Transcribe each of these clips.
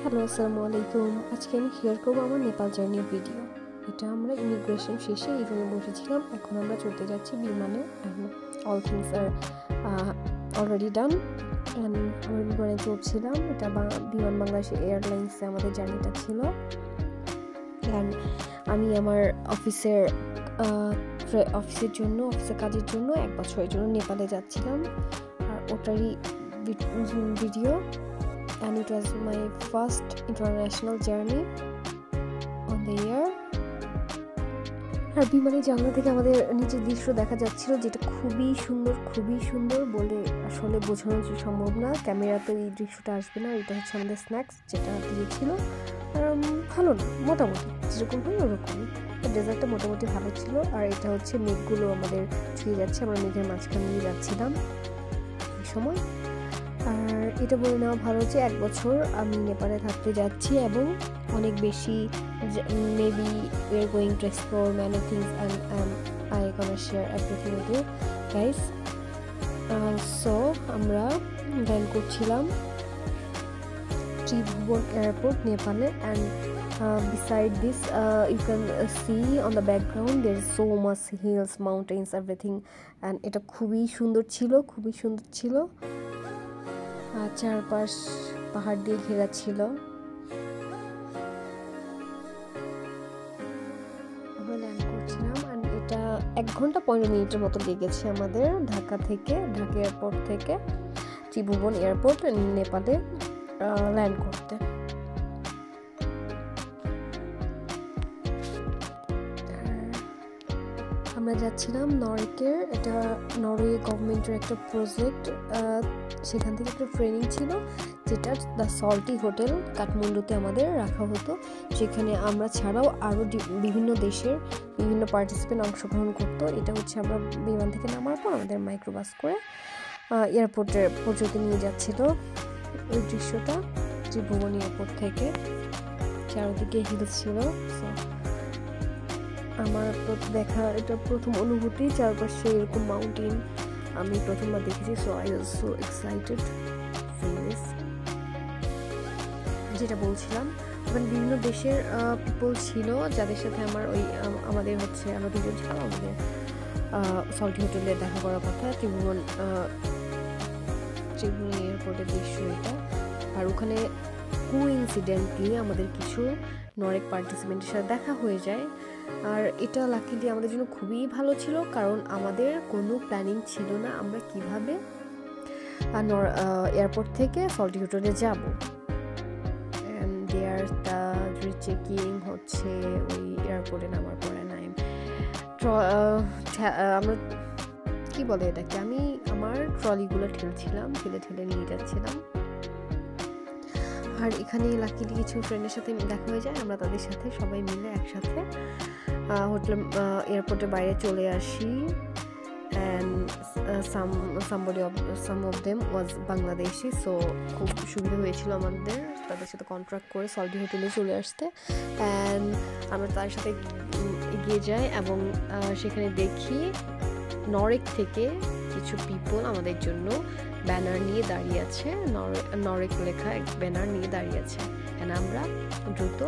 Hello, আসসালামু আলাইকুম। আজকে আমি শেয়ার করবো আমার নেপাল জার্নির ভিডিও। এটা আমরা ইমিগ্রেশন শেষে এই রুমে বসেছিলাম। এখন আমরা চলতে যাচ্ছি বিমানে। All things are already done. আমরা বিমানে চড়ছিলাম। এটা বিমান বাংলাদেশ এয়ারলাইন্সে আমাদের জার্নিটা ছিল। অ্যান্ড আমি আমার অফিসের কাজের জন্য 1 বছরের জন্য নেপালে যাচ্ছিলাম। আর ওটারই video. And it was my first international journey on the air. আর বিমানের জানলা থেকে আমাদের নিচের দৃশ্য দেখা যাচ্ছিল, যেটা খুবই সুন্দর বলে আসলে বোঝানো সম্ভব না। ক্যামেরাতে এই দৃশ্যটা আসবে না। এটা হচ্ছে আমাদের স্ন্যাক্স, যেটা দিয়েছিল। ভালো না, মোটামুটি যেরকম হয় ওরকমই। ডেজার্টটা মোটামুটি ভালো ছিল। আর এটা হচ্ছে মেঘগুলো আমাদের ছুঁয়ে যাচ্ছে। আমরা মেঘের মাঝখান দিয়ে যাচ্ছিলাম এই সময়। আর এটা বলে নেওয়া ভালো যে 1 বছর আমি নেপালে থাকতে যাচ্ছি এবং অনেক বেশি maybe we are going to explore many things and I gonna share everything with you guys. So আমরা ল্যান্ড করছিলাম ত্রিভুবন এয়ারপোর্ট নেপালে। And beside this you can see on the background there is so much hills, mountains, everything. and এটা খুবই সুন্দর ছিল। চারপাশ পাহাড় দিয়ে ঘেরা ছিল। আমরা ল্যান্ড করছিলাম। অ্যান্ড এটা 1 ঘন্টা 15 মিনিটের মতো লেগেছে আমাদের ঢাকা এয়ারপোর্ট থেকে ত্রিভুবন এয়ারপোর্ট নেপালে ল্যান্ড করতে। আমরা যাচ্ছিলাম নরওয়ের। এটা নরওয়ে গভর্নমেন্টের একটা প্রজেক্ট। সেখান থেকে একটা ট্রেনিং ছিল, যেটা দ্য সল্টি হোটেল কাঠমান্ডুতে আমাদের রাখা হতো। সেখানে আমরা ছাড়াও আরও বিভিন্ন দেশের বিভিন্ন পার্টিসিপেন্ট অংশগ্রহণ করতো। এটা হচ্ছে আমরা বিমান থেকে নামার পর আমাদের মাইক্রোবাস করে এয়ারপোর্টের পর্যন্ত নিয়ে যাচ্ছিল। ওই দৃশ্যটা ত্রিভুবন এয়ারপোর্ট থেকে চারদিকে হিলস ছিল। আমার দেখা এটা প্রথম অনুভূতি, চারপাশে এরকম মাউন্টেন আমি প্রথমবার দেখেছি। So I was so excited for this. যেটা বলছিলাম, ওখানে বিভিন্ন দেশের পিপল ছিল, যাদের সাথে আমাদের হচ্ছে আমরা দুজন ছিলাম। আমাদের সল্টি হোটেলে দেখা করার কথা। ত্রিভুবন এয়ারপোর্টের দৃশ্য এটা। আর ওখানে কোইন্সিডেন্টলি আমাদের কিছু নরেক পার্টিসিপেন্টের সাথে দেখা হয়ে যায়। আর এটা লাকিলি আমাদের জন্য খুবই ভালো ছিল, কারণ আমাদের কোনো প্ল্যানিং ছিল না আমরা কিভাবে এয়ারপোর্ট থেকে সল্টি হোটেলে যাব। দেয়ার দ্য চেকিং হচ্ছে ওই এয়ারপোর্টে নামার পরে আমরা কি বলে এটাকে, আমি আমার ট্রলিগুলো ঠেলে নিয়ে যাচ্ছিলাম। আর এখানে লাকিলি কিছু ফ্রেন্ডের সাথে দেখা হয়ে যায়। আমরা তাদের সাথে সবাই মিলে একসাথে হোটেল এয়ারপোর্টের বাইরে চলে আসি। And some of them was Bangladeshi. So খুব সুবিধা হয়েছিল আমাদের তাদের সাথে কন্ট্রাক্ট করে সল্টি হোটেলে চলে আসতে। অ্যান্ড আমরা তাদের সাথে এগিয়ে যাই এবং সেখানে দেখি নরেক থেকে কিছু পিপল আমাদের জন্য ব্যানার নিয়ে দাঁড়িয়ে আছে, নরেক লেখা এক ব্যানার নিয়ে দাঁড়িয়ে আছে। অ্যান্ড আমরা দ্রুত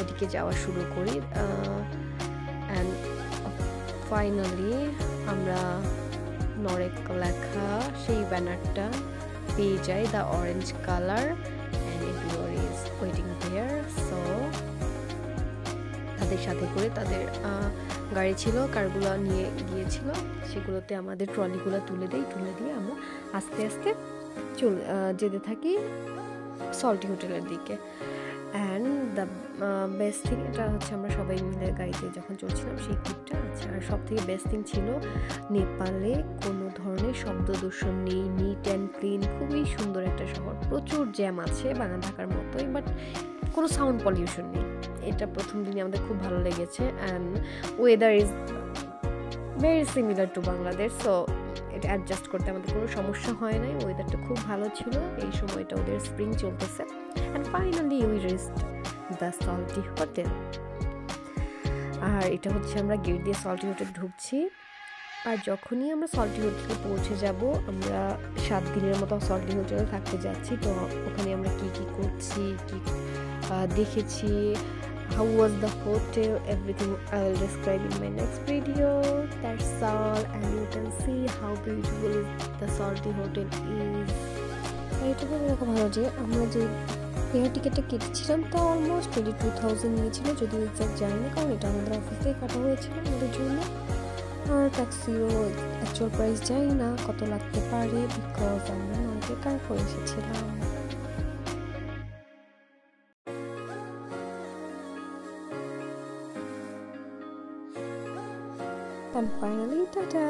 ওদিকে যাওয়া শুরু করি। অ্যান্ড ফাইনালি আমরা নরেক লেখা সেই ব্যানারটা পেয়ে যাই, the orange colour. And everyone is waiting there. So তাদের সাথে করে তাদের গাড়ি ছিল, কারগুলো নিয়ে গিয়েছিল, সেগুলোতে আমাদের ট্রলিগুলো তুলে দিয়ে আমরা আস্তে আস্তে যেতে থাকি সল্টি হোটেলের দিকে। অ্যান্ড দ্য বেস্ট থিং এটা হচ্ছে আমরা সবাই মিলে গাড়িতে যখন চলছিলাম সেই ক্লিপটা আছে। আর সব থেকে বেস্ট থিং ছিল নেপালে কোনো ধরনের শব্দ দূষণ নেই, নিট অ্যান্ড ক্লিন, খুবই সুন্দর একটা শহর। প্রচুর জ্যাম আছে ঢাকার মতোই, বাট কোনো সাউন্ড পলিউশন নেই। এটা প্রথম দিনে আমাদের খুব ভালো লেগেছে। And weather is very similar to Bangladesh. So এটা অ্যাডজাস্ট করতে আমাদের কোনো সমস্যা হয় নাই। ওয়েদারটা খুব ভালো ছিল। এই সময়টা ওদের স্প্রিং চলতেছে। And finally we reached the Soaltee hotel. আর এটা হচ্ছে আমরা গেট দিয়ে সল্টি হোটেল ঢুকছি। আর যখনই আমরা সল্টি হোটেলে পৌঁছে যাব, আমরা 7 দিনের মতো সল্টি হোটেলে থাকতে যাচ্ছি। তো ওখানে আমরা কি কি করছি, কি দেখেছি, how was the hotel, everything I will describe in my next video. That's all, and you can see how beautiful the salty hotel is. এটা বলে রাখা ভালো যে আমরা যে এয়ার টিকিটটা কেটেছিলাম তা অলমোস্ট 22,000 নিয়েছিল, যদিও এক্সাক্ট জানি না, কারণ এটা আমাদের অফিস থেকে কাটা হয়েছিল আমাদের জন্য। আর ট্যাক্সিও অ্যাকচুয়াল প্রাইস জানি না কত লাগতে পারে, বিকজ আমরা নয়কে কার করে এসেছিলাম। And finally, ta-da!